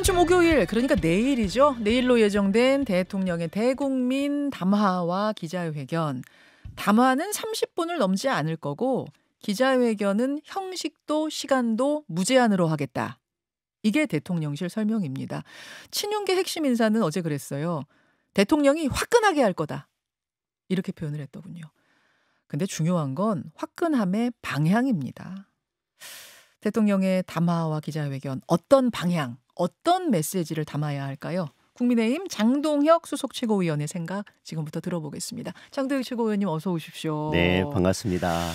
주 목요일, 그러니까 내일이죠. 내일로 예정된 대통령의 대국민 담화와 기자회견. 담화는 30분을 넘지 않을 거고 기자회견은 형식도 시간도 무제한으로 하겠다. 이게 대통령실 설명입니다. 친윤계 핵심 인사는 어제 그랬어요. 대통령이 화끈하게 할 거다. 이렇게 표현을 했더군요. 근데 중요한 건 화끈함의 방향입니다. 대통령의 담화와 기자회견, 어떤 방향, 어떤 메시지를 담아야 할까요? 국민의힘 장동혁 수석 최고위원의 생각 지금부터 들어보겠습니다. 장동혁 최고위원님 어서 오십시오. 네, 반갑습니다.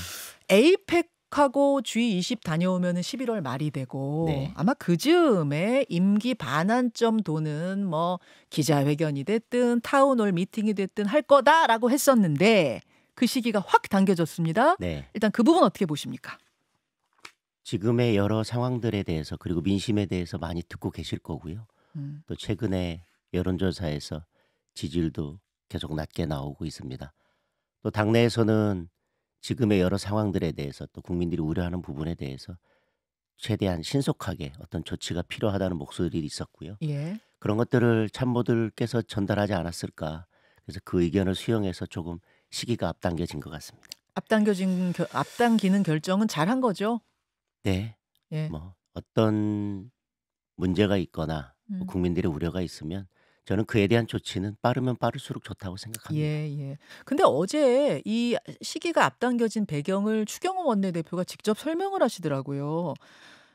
에이펙하고 G20 다녀오면 11월 말이 되고 네. 아마 그 즈음에 임기 반환점 도는 뭐 기자회견이 됐든 타운홀 미팅이 됐든 할 거다라고 했었는데 그 시기가 확 당겨졌습니다. 네. 일단 그 부분 어떻게 보십니까? 지금의 여러 상황들에 대해서 그리고 민심에 대해서 많이 듣고 계실 거고요. 또 최근에 여론조사에서 지지율도 계속 낮게 나오고 있습니다. 또 당내에서는 지금의 여러 상황들에 대해서 또 국민들이 우려하는 부분에 대해서 최대한 신속하게 어떤 조치가 필요하다는 목소리들이 있었고요. 예. 그런 것들을 참모들께서 전달하지 않았을까. 그래서 그 의견을 수용해서 조금 시기가 앞당겨진 것 같습니다. 앞당기는 결정은 잘한 거죠? 네. 예. 뭐 어떤 문제가 있거나 뭐 국민들의 우려가 있으면 저는 그에 대한 조치는 빠르면 빠를수록 좋다고 생각합니다. 예. 근데 어제 이 시기가 앞당겨진 배경을 추경호 원내대표가 직접 설명을 하시더라고요.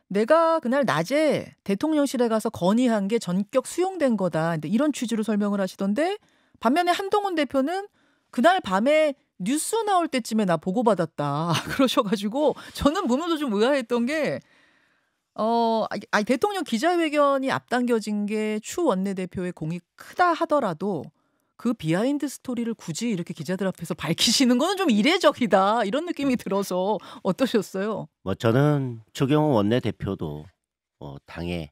내가 그날 낮에 대통령실에 가서 건의한 게 전격 수용된 거다. 근데 이런 취지로 설명을 하시던데 반면에 한동훈 대표는 그날 밤에 뉴스 나올 때쯤에 나 보고받았다. 그러셔가지고 저는 보면서 좀 의아했던 게 대통령 기자회견이 앞당겨진 게 추 원내대표의 공이 크다 하더라도 그 비하인드 스토리를 굳이 이렇게 기자들 앞에서 밝히시는 거는 좀 이례적이다. 이런 느낌이 들어서 어떠셨어요? 뭐 저는 추경호 원내대표도 당의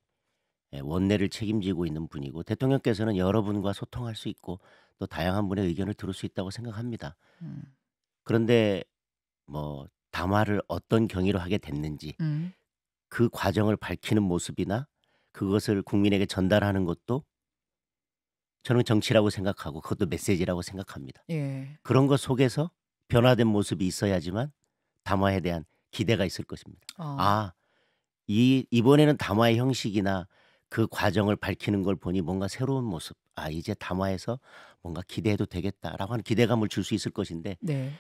원내를 책임지고 있는 분이고 대통령께서는 여러분과 소통할 수 있고 또 다양한 분의 의견을 들을 수 있다고 생각합니다. 음. 그런데 뭐 담화를 어떤 경위로 하게 됐는지 음. 그 과정을 밝히는 모습이나 그것을 국민에게 전달하는 것도 저는 정치라고 생각하고 그것도 메시지라고 생각합니다. 예. 그런 것 속에서 변화된 모습이 있어야지만 담화에 대한 기대가 있을 것입니다. 어. 이번에는 담화의 형식이나 그 과정을 밝히는 걸 보니 뭔가 새로운 모습. 이제 담화에서 뭔가 기대해도 되겠다라고 하는 기대감을 줄 수 있을 것인데 네.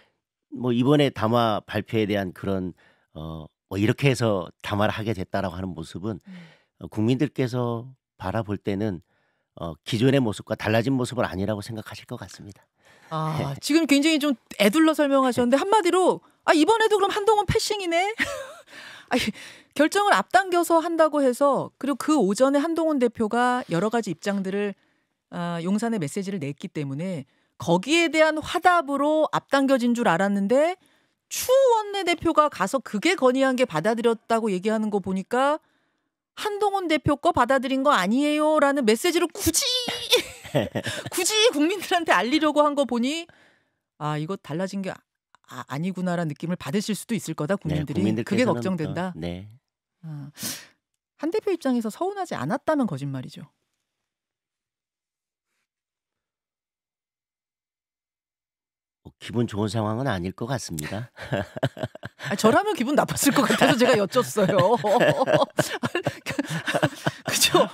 뭐 이번에 담화 발표에 대한 그런 뭐 이렇게 해서 담화를 하게 됐다라고 하는 모습은 국민들께서 바라볼 때는 기존의 모습과 달라진 모습은 아니라고 생각하실 것 같습니다. 지금 굉장히 좀 애둘러 설명하셨는데 한마디로 이번에도 그럼 한동훈 패싱이네. 아니, 결정을 앞당겨서 한다고 해서 그리고 그 오전에 한동훈 대표가 여러 가지 입장들을 용산의 메시지를 냈기 때문에 거기에 대한 화답으로 앞당겨진 줄 알았는데 추 원내대표가 가서 그게 건의한 게 받아들였다고 얘기하는 거 보니까 한동훈 대표 거 받아들인 거 아니에요라는 메시지를 굳이 국민들한테 알리려고 한 거 보니 이거 달라진 게 아니구나라는 느낌을 받으실 수도 있을 거다 국민들이. 네, 그게 국민들께서는 걱정된다. 네. 한 대표 입장에서 서운하지 않았다면 거짓말이죠. 기분 좋은 상황은 아닐 것 같습니다. 저라면 기분 나빴을 것 같아서 제가 여쭸어요. 그죠?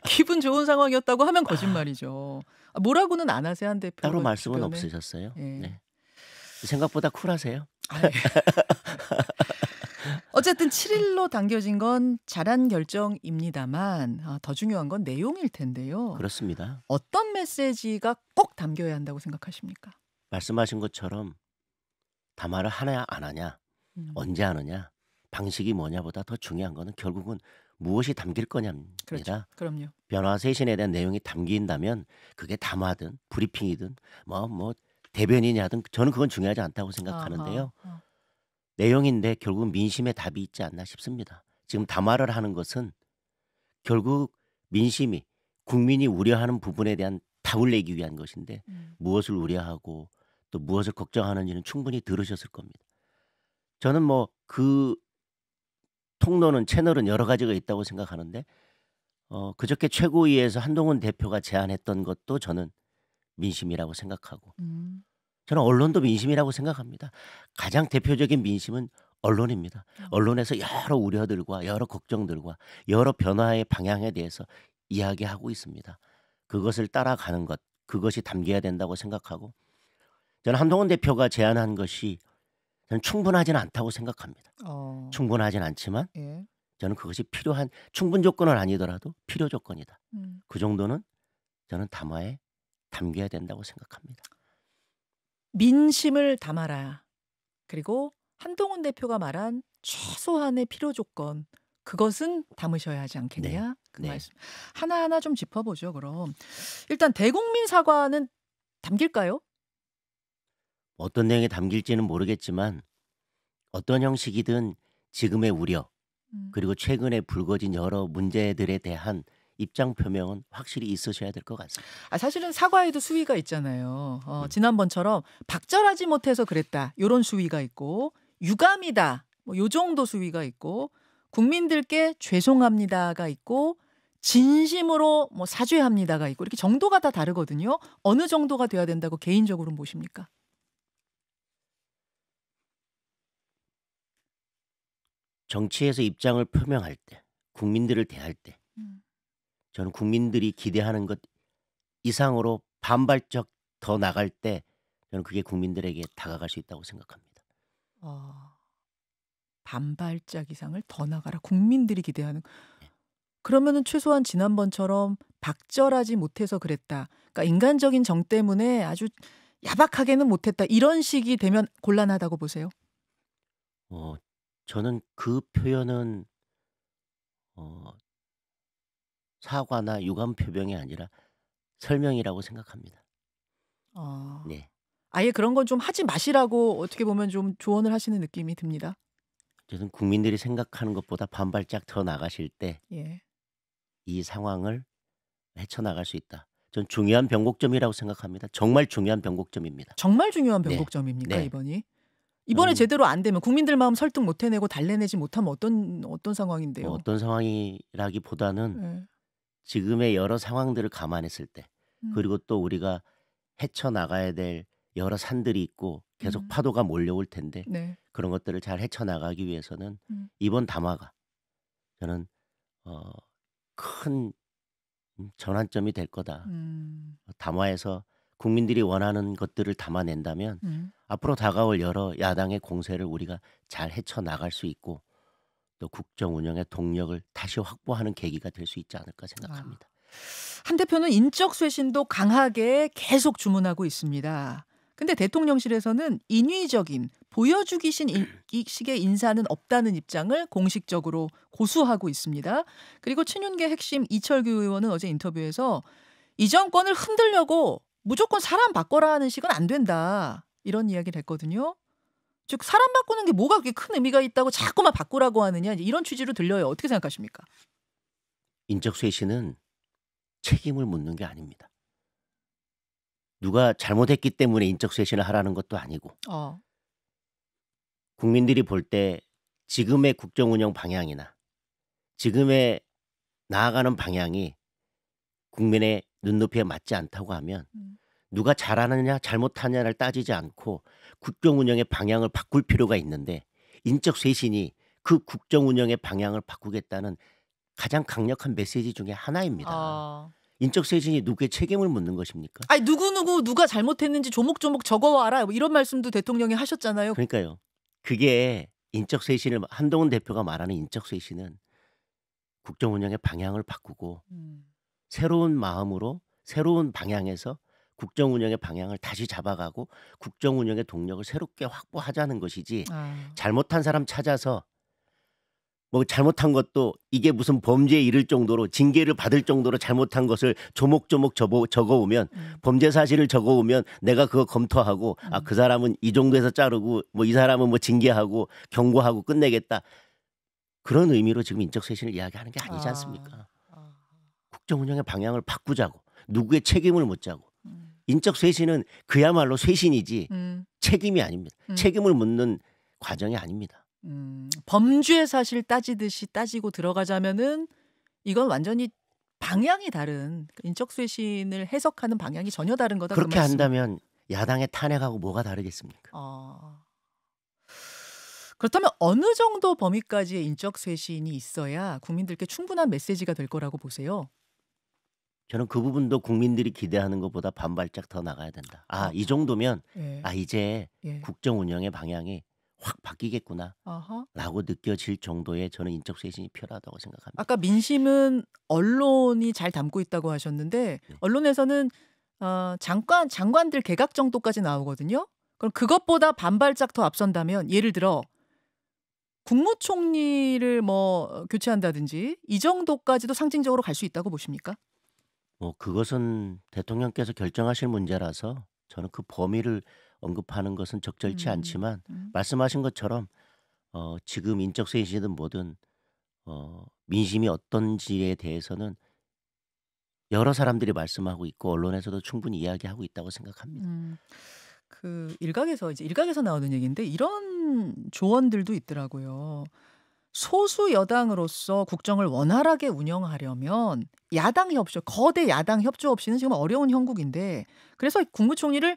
기분 좋은 상황이었다고 하면 거짓말이죠. 뭐라고는 안 하세요, 한 대표? 따로 말씀은 없으셨어요? 예. 네. 생각보다 쿨하세요? 어쨌든 7일로 당겨진 건 잘한 결정입니다만 더 중요한 건 내용일 텐데요. 그렇습니다. 어떤 메시지가 꼭 담겨야 한다고 생각하십니까? 말씀하신 것처럼 담화를 하냐 안 하냐, 언제 하느냐, 방식이 뭐냐보다 더 중요한 거는 결국은 무엇이 담길 거냐입니다. 그렇죠. 그럼요. 변화 쇄신에 대한 내용이 담긴다면 그게 담화든 브리핑이든 뭐 대변이냐든 저는 그건 중요하지 않다고 생각하는데요. 내용인데 결국 민심의 답이 있지 않나 싶습니다. 지금 담화를 하는 것은 결국 민심이 국민이 우려하는 부분에 대한 답을 내기 위한 것인데 무엇을 우려하고 또 무엇을 걱정하는지는 충분히 들으셨을 겁니다. 저는 뭐 그 통로는 채널은 여러 가지가 있다고 생각하는데 그저께 최고위에서 한동훈 대표가 제안했던 것도 저는 민심이라고 생각하고 음. 저는 언론도 민심이라고 생각합니다. 가장 대표적인 민심은 언론입니다. 언론에서 여러 우려들과 여러 걱정들과 여러 변화의 방향에 대해서 이야기하고 있습니다. 그것을 따라가는 것, 그것이 담겨야 된다고 생각하고 저는 한동훈 대표가 제안한 것이 저는 충분하지는 않다고 생각합니다. 충분하진 않지만 예. 저는 그것이 필요한 충분 조건은 아니더라도 필요 조건이다. 그 정도는 저는 담화에 담겨야 된다고 생각합니다. 민심을 담아라. 그리고 한동훈 대표가 말한 최소한의 필요 조건. 그것은 담으셔야 하지 않겠냐? 네. 그 네. 말씀. 하나하나 좀 짚어보죠, 그럼. 일단 대국민 사과는 담길까요? 어떤 내용이 담길지는 모르겠지만 어떤 형식이든 지금의 우려 그리고 최근에 불거진 여러 문제들에 대한 입장 표명은 확실히 있으셔야 될 것 같습니다. 사실은 사과에도 수위가 있잖아요. 지난번처럼 박절하지 못해서 그랬다. 요런 수위가 있고 유감이다. 뭐 요 정도 수위가 있고 국민들께 죄송합니다가 있고 진심으로 뭐 사죄합니다가 있고 이렇게 정도가 다 다르거든요. 어느 정도가 돼야 된다고 개인적으로 보십니까? 정치에서 입장을 표명할 때, 국민들을 대할 때 저는 국민들이 기대하는 것 이상으로 반발적 더 나갈 때 저는 그게 국민들에게 다가갈 수 있다고 생각합니다. 반발짝 이상을 더 나가라. 국민들이 기대하는. 그러면은 최소한 지난번처럼 박절하지 못해서 그랬다. 그러니까 인간적인 정 때문에 아주 야박하게는 못했다. 이런 식이 되면 곤란하다고 보세요? 저는 그 표현은 사과나 유감 표명이 아니라 설명이라고 생각합니다. 네. 아예 그런 건 좀 하지 마시라고 어떻게 보면 좀 조언을 하시는 느낌이 듭니다. 저는 국민들이 생각하는 것보다 반발짝 더 나가실 때 이 예. 상황을 헤쳐나갈 수 있다. 전 중요한 변곡점이라고 생각합니다. 정말 중요한 변곡점입니다. 정말 중요한 네. 변곡점입니까, 네. 이번이? 이번에 제대로 안 되면 국민들 마음 설득 못 해내고 달래내지 못하면 어떤 상황인데요? 어떤 상황이라기보다는 예. 지금의 여러 상황들을 감안했을 때 그리고 또 우리가 헤쳐나가야 될 여러 산들이 있고 계속 파도가 몰려올 텐데 네. 그런 것들을 잘 헤쳐나가기 위해서는 이번 담화가 저는 큰 전환점이 될 거다. 담화에서 국민들이 원하는 것들을 담아낸다면 앞으로 다가올 여러 야당의 공세를 우리가 잘 헤쳐나갈 수 있고 또 국정 운영의 동력을 다시 확보하는 계기가 될 수 있지 않을까 생각합니다. 한 대표는 인적 쇄신도 강하게 계속 주문하고 있습니다. 근데 대통령실에서는 인위적인 보여주기 식의 인사는 없다는 입장을 공식적으로 고수하고 있습니다. 그리고 친윤계 핵심 이철규 의원은 어제 인터뷰에서 이 정권을 흔들려고 무조건 사람 바꿔라 하는 식은 안 된다. 이런 이야기를 했거든요. 즉 사람 바꾸는 게 뭐가 그렇게 큰 의미가 있다고 자꾸만 바꾸라고 하느냐 이런 취지로 들려요. 어떻게 생각하십니까? 인적 쇄신은 책임을 묻는 게 아닙니다. 누가 잘못했기 때문에 인적 쇄신을 하라는 것도 아니고 국민들이 볼 때 지금의 국정 운영 방향이나 지금의 나아가는 방향이 국민의 눈높이에 맞지 않다고 하면 누가 잘하느냐 잘못하느냐를 따지지 않고 국정 운영의 방향을 바꿀 필요가 있는데 인적 쇄신이 그 국정 운영의 방향을 바꾸겠다는 가장 강력한 메시지 중에 하나입니다. 인적 쇄신이 누구의 책임을 묻는 것입니까? 아니 누가 잘못했는지 조목조목 적어와라 뭐 이런 말씀도 대통령이 하셨잖아요. 그러니까요. 그게 인적 쇄신을 한동훈 대표가 말하는 인적 쇄신은 국정 운영의 방향을 바꾸고 새로운 마음으로 새로운 방향에서 국정 운영의 방향을 다시 잡아가고 국정 운영의 동력을 새롭게 확보하자는 것이지 잘못한 사람 찾아서 뭐 잘못한 것도 이게 무슨 범죄에 이를 정도로 징계를 받을 정도로 잘못한 것을 조목조목 적어오면 범죄 사실을 적어오면 내가 그거 검토하고 그 사람은 이 정도에서 자르고 뭐 이 사람은 뭐 징계하고 경고하고 끝내겠다. 그런 의미로 지금 인적 쇄신을 이야기하는 게 아니지 않습니까? 국정 운영의 방향을 바꾸자고 누구의 책임을 묻자고. 인적 쇄신은 그야말로 쇄신이지 책임이 아닙니다. 책임을 묻는 과정이 아닙니다. 범죄 사실 따지듯이 따지고 들어가자면은 이건 완전히 방향이 다른 인적 쇄신을 해석하는 방향이 전혀 다른 거다 그 그렇게 말씀. 한다면 야당의 탄핵하고 뭐가 다르겠습니까? 그렇다면 어느 정도 범위까지의 인적 쇄신이 있어야 국민들께 충분한 메시지가 될 거라고 보세요? 저는 그 부분도 국민들이 기대하는 것보다 반발짝 더 나가야 된다. 이 어허. 정도면 예. 이제 예. 국정 운영의 방향이 확 바뀌겠구나 아하. 라고 느껴질 정도의 저는 인적 쇄신이 필요하다고 생각합니다. 아까 민심은 언론이 잘 담고 있다고 하셨는데 네. 언론에서는 장관들 개각 정도까지 나오거든요. 그럼 그것보다 반발짝 더 앞선다면 예를 들어 국무총리를 뭐 교체한다든지 이 정도까지도 상징적으로 갈 수 있다고 보십니까? 그것은 대통령께서 결정하실 문제라서 저는 그 범위를 언급하는 것은 적절치 음. 않지만 음. 말씀하신 것처럼 지금 인적 쇄신이든 뭐든 민심이 어떤지에 대해서는 여러 사람들이 말씀하고 있고 언론에서도 충분히 이야기하고 있다고 생각합니다. 그 일각에서 나오는 얘기인데 이런 조언들도 있더라고요. 소수 여당으로서 국정을 원활하게 운영하려면 거대 야당 협조 없이는 지금 어려운 형국인데 그래서 국무총리를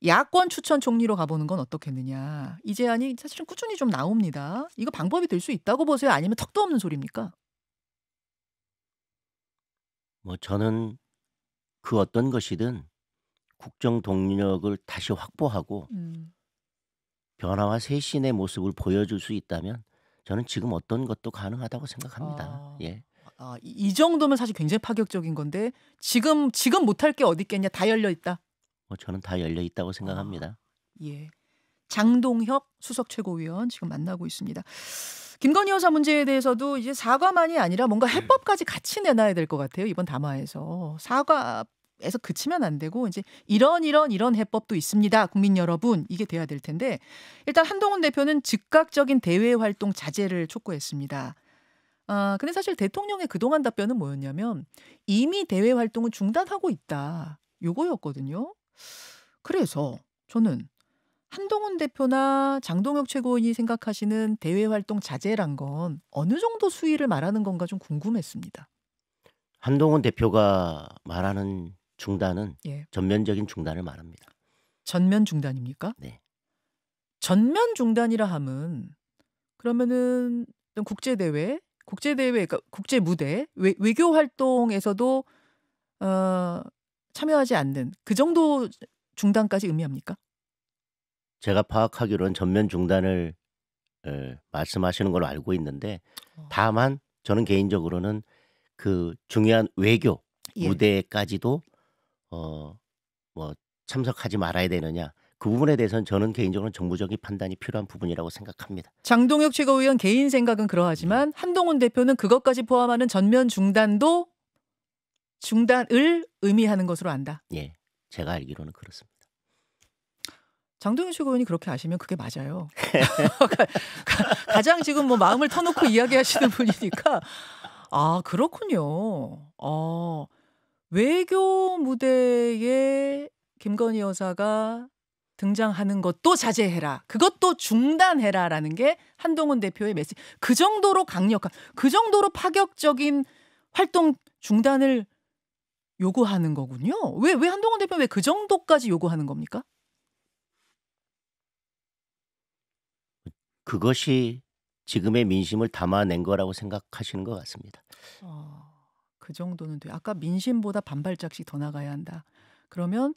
야권 추천 총리로 가보는 건 어떻겠느냐. 이 제안이 사실은 꾸준히 좀 나옵니다. 이거 방법이 될 수 있다고 보세요? 아니면 턱도 없는 소리입니까? 저는 그 어떤 것이든 국정 동력을 다시 확보하고 음. 변화와 쇄신의 모습을 보여줄 수 있다면 저는 지금 어떤 것도 가능하다고 생각합니다. 예. 이 정도면 사실 굉장히 파격적인 건데 지금 못할 게 어디 있겠냐. 다 열려 있다. 저는 다 열려 있다고 생각합니다. 예. 장동혁 수석 최고위원 지금 만나고 있습니다. 김건희 여사 문제에 대해서도 이제 사과만이 아니라 뭔가 해법까지 같이 내놔야 될 것 같아요. 이번 담화에서. 사과에서 그치면 안 되고 이제 이런 해법도 있습니다. 국민 여러분 이게 돼야 될 텐데 일단 한동훈 대표는 즉각적인 대외 활동 자제를 촉구했습니다. 근데 사실 대통령의 그동안 답변은 뭐였냐면 이미 대외 활동은 중단하고 있다. 요거였거든요. 그래서 저는 한동훈 대표나 장동혁 최고위원이 생각하시는 대외 활동 자제란 건 어느 정도 수위를 말하는 건가 좀 궁금했습니다. 한동훈 대표가 말하는 중단은 예. 전면적인 중단을 말합니다. 전면 중단입니까? 네. 전면 중단이라 함은 그러면은 어떤 국제대회, 그러니까 국제 무대, 외교 활동에서도 참여하지 않는 그 정도 중단까지 의미합니까? 제가 파악하기로는 전면 중단을 말씀하시는 걸로 알고 있는데 다만 저는 개인적으로는 그 중요한 외교 예. 무대까지도 뭐 참석하지 말아야 되느냐 그 부분에 대해서는 저는 개인적으로는 정부적인 판단이 필요한 부분이라고 생각합니다. 장동혁 최고위원 개인 생각은 그러하지만 한동훈 대표는 그것까지 포함하는 전면 중단을 의미하는 것으로 안다. 예, 제가 알기로는 그렇습니다. 장동혁 최고위원이 그렇게 아시면 그게 맞아요. 가장 지금 뭐 마음을 터놓고 이야기하시는 분이니까 그렇군요. 외교 무대에 김건희 여사가 등장하는 것도 자제해라. 그것도 중단해라라는 게 한동훈 대표의 메시지. 그 정도로 강력한, 그 정도로 파격적인 활동 중단을 요구하는 거군요. 왜 한동훈 대표 왜 그 정도까지 요구하는 겁니까? 그것이 지금의 민심을 담아낸 거라고 생각하시는 것 같습니다. 그 정도는 돼요. 아까 민심보다 반발짝씩 더 나가야 한다. 그러면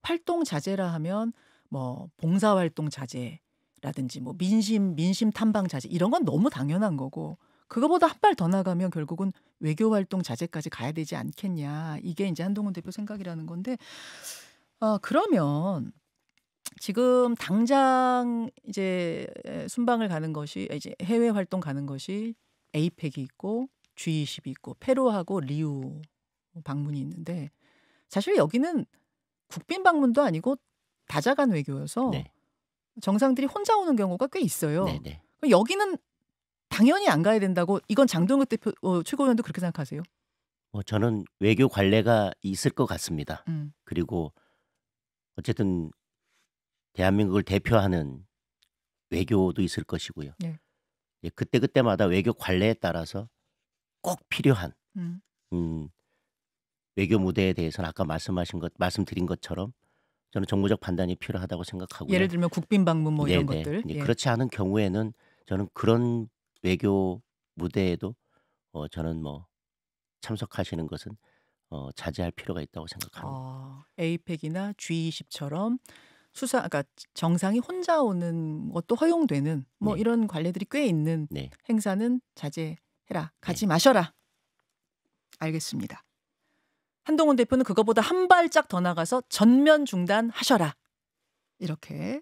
활동 자제라 하면 뭐 봉사활동 자제라든지 뭐 민심 탐방 자제 이런 건 너무 당연한 거고 그거보다 한 발 더 나가면 결국은 외교활동 자제까지 가야 되지 않겠냐. 이게 이제 한동훈 대표 생각이라는 건데 그러면 지금 당장 이제 순방을 가는 것이 이제 해외 활동 가는 것이 에이펙이 있고 G20이 있고 페루하고 리우 방문이 있는데 사실 여기는 국빈 방문도 아니고 다자간 외교여서 네. 정상들이 혼자 오는 경우가 꽤 있어요. 네네. 여기는 당연히 안 가야 된다고 이건 장동혁 대표 최고위원도 그렇게 생각하세요? 저는 외교 관례가 있을 것 같습니다. 그리고 어쨌든 대한민국을 대표하는 외교도 있을 것이고요. 네. 그때마다 외교 관례에 따라서 꼭 필요한 외교 무대에 대해서는 아까 말씀드린 것처럼 저는 정무적 판단이 필요하다고 예를 생각하고요. 들면 국빈 방문 뭐 이런 네네. 것들. 이제 예. 그렇지 않은 경우에는 저는 그런 외교 무대에도 저는 뭐 참석하시는 것은 자제할 필요가 있다고 생각합니다. 에이펙이나 G20처럼 그러니까 정상이 혼자 오는 것도 허용되는 뭐 네. 이런 관례들이 꽤 있는 네. 행사는 자제해라. 가지 네. 마셔라. 알겠습니다. 한동훈 대표는 그거보다 한 발짝 더 나가서 전면 중단하셔라. 이렇게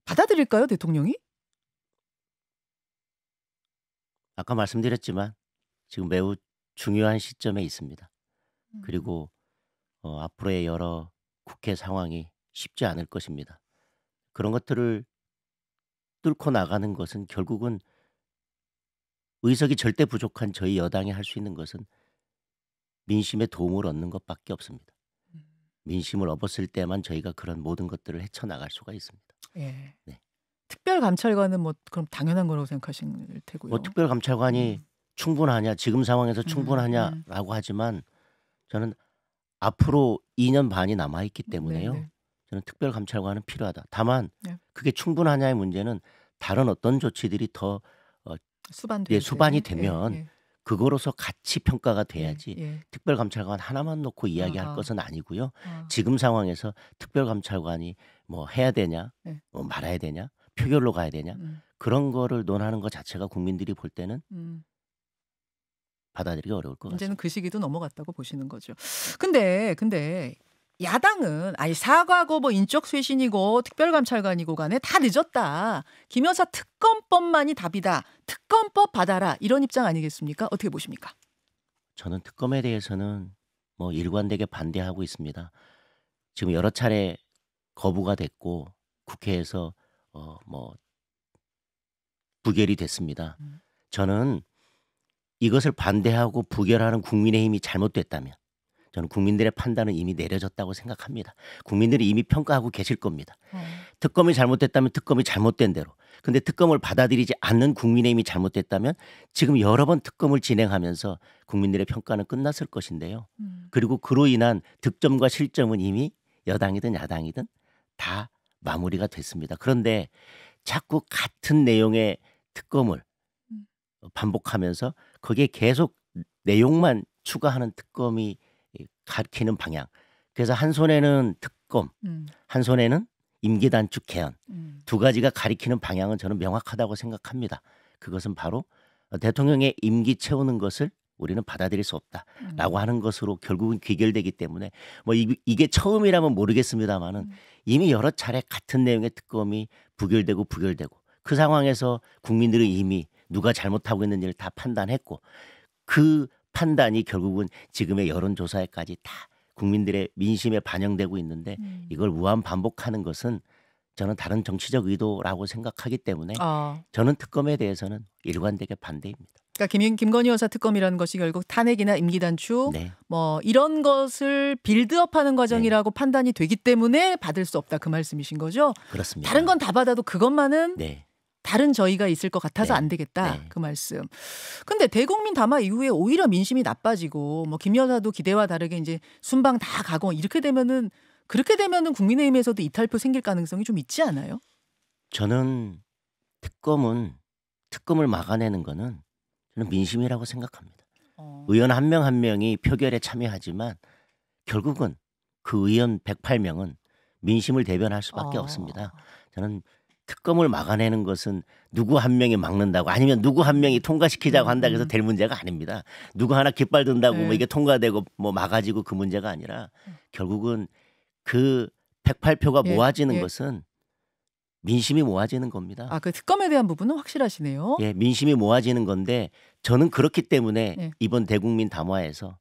받아들일까요, 대통령이? 아까 말씀드렸지만 지금 매우 중요한 시점에 있습니다. 음. 그리고 앞으로의 여러 국회 상황이 쉽지 않을 것입니다. 그런 것들을 뚫고 나가는 것은 결국은 의석이 절대 부족한 저희 여당이 할 수 있는 것은 민심의 도움을 얻는 것밖에 없습니다. 음. 민심을 얻었을 때만 저희가 그런 모든 것들을 헤쳐나갈 수가 있습니다. 예. 네. 특별감찰관은 뭐 그럼 당연한 거라고 생각하실 뭐 테고요. 특별감찰관이 음. 충분하냐, 지금 상황에서 음. 충분하냐라고 하지만 저는 앞으로 2년 반이 남아있기 때문에요. 네네. 저는 특별감찰관은 필요하다. 다만 네. 그게 충분하냐의 문제는 다른 어떤 조치들이 더 수반될 수반이 때. 되면 예. 그거로서 같이 평가가 예. 돼야지 예. 특별감찰관 하나만 놓고 이야기할 것은 아니고요. 아. 지금 상황에서 특별감찰관이 뭐 해야 되냐, 네. 말아야 되냐, 표결로 가야 되냐 그런 거를 논하는 것 자체가 국민들이 볼 때는 받아들이기 어려울 것 이제는 같습니다. 그 시기도 넘어갔다고 보시는 거죠. 근데 야당은 아니 사과고 뭐 인적 쇄신이고 특별감찰관이고 간에 다 늦었다. 김 여사 특검법만이 답이다. 특검법 받아라. 이런 입장 아니겠습니까? 어떻게 보십니까? 저는 특검에 대해서는 뭐 일관되게 반대하고 있습니다. 지금 여러 차례 거부가 됐고 국회에서 뭐 부결이 됐습니다. 저는 이것을 반대하고 부결하는 국민의힘이 잘못됐다면 저는 국민들의 판단은 이미 내려졌다고 생각합니다. 국민들이 이미 평가하고 계실 겁니다. 특검이 잘못됐다면 특검이 잘못된 대로. 근데 특검을 받아들이지 않는 국민의힘이 잘못됐다면 지금 여러 번 특검을 진행하면서 국민들의 평가는 끝났을 것인데요. 그리고 그로 인한 득점과 실점은 이미 여당이든 야당이든 다 마무리가 됐습니다. 그런데 자꾸 같은 내용의 특검을 반복하면서 거기에 계속 내용만 추가하는 특검이 가리키는 방향. 그래서 한 손에는 특검, 한 손에는 임기 단축 개헌. 두 가지가 가리키는 방향은 저는 명확하다고 생각합니다. 그것은 바로 대통령의 임기 채우는 것을 우리는 받아들일 수 없다라고 하는 것으로 결국은 귀결되기 때문에 뭐 이게 처음이라면 모르겠습니다만은 이미 여러 차례 같은 내용의 특검이 부결되고 그 상황에서 국민들은 이미 누가 잘못하고 있는지를 다 판단했고 그 판단이 결국은 지금의 여론조사에까지 다 국민들의 민심에 반영되고 있는데 이걸 무한 반복하는 것은 저는 다른 정치적 의도라고 생각하기 때문에 저는 특검에 대해서는 일관되게 반대입니다. 그러니까 김건희 여사 특검이라는 것이 결국 탄핵이나 임기 단축 네. 뭐 이런 것을 빌드업하는 과정이라고 판단이 되기 때문에 받을 수 없다 그 말씀이신 거죠? 그렇습니다. 다른 건 다 받아도 그것만은 네. 다른 저희가 있을 것 같아서 네. 안 되겠다. 네. 그 말씀. 근데 대국민 담화 이후에 오히려 민심이 나빠지고 뭐 김 여사도 기대와 다르게 이제 순방 다 가고 그렇게 되면은 국민의힘에서도 이탈표 생길 가능성이 좀 있지 않아요? 저는 특검을 막아내는 거는 저는 민심이라고 생각합니다. 의원 한 명 한 명이 표결에 참여하지만 결국은 그 의원 108명은 민심을 대변할 수밖에 없습니다. 저는 특검을 막아내는 것은 누구 한 명이 막는다고 아니면 누구 한 명이 통과시키자고 한다고 해서 될 문제가 아닙니다. 누구 하나 깃발 든다고 뭐 이게 통과되고 뭐 막아지고 그 문제가 아니라 결국은 그 108표가 모아지는 것은 민심이 모아지는 겁니다. 그 특검에 대한 부분은 확실하시네요. 예, 민심이 모아지는 건데 저는 그렇기 때문에 이번 대국민 담화에서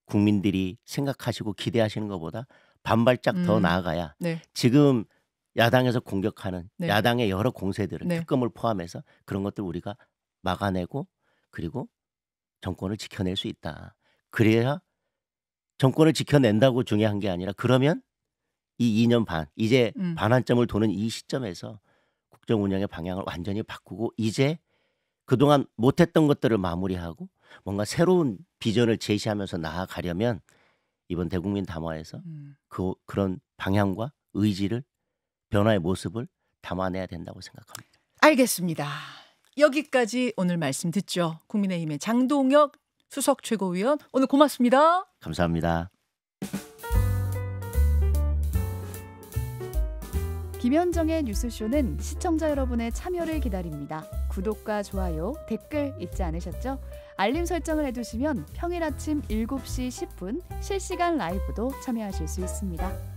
국민들이 생각하시고 기대하시는 것보다 반발짝 더 나아가야 지금 야당에서 공격하는 야당의 여러 공세들을 특검을 포함해서 그런 것들 우리가 막아내고 그리고 정권을 지켜낼 수 있다. 그래야 정권을 지켜낸다고 중요한 게 아니라 그러면 이 2년 반 이제 반환점을 도는 이 시점에서 국정 운영의 방향을 완전히 바꾸고 이제 그동안 못했던 것들을 마무리하고 뭔가 새로운 비전을 제시하면서 나아가려면 이번 대국민 담화에서 그런 방향과 의지를 변화의 모습을 담아내야 된다고 생각합니다. 알겠습니다. 여기까지 오늘 말씀 듣죠. 국민의힘의 장동혁 수석 최고위원 오늘 고맙습니다. 감사합니다. 김현정의 뉴스쇼는 시청자 여러분의 참여를 기다립니다. 구독과 좋아요, 댓글 잊지 않으셨죠? 알림 설정을 해두시면 평일 아침 7시 10분 실시간 라이브도 참여하실 수 있습니다.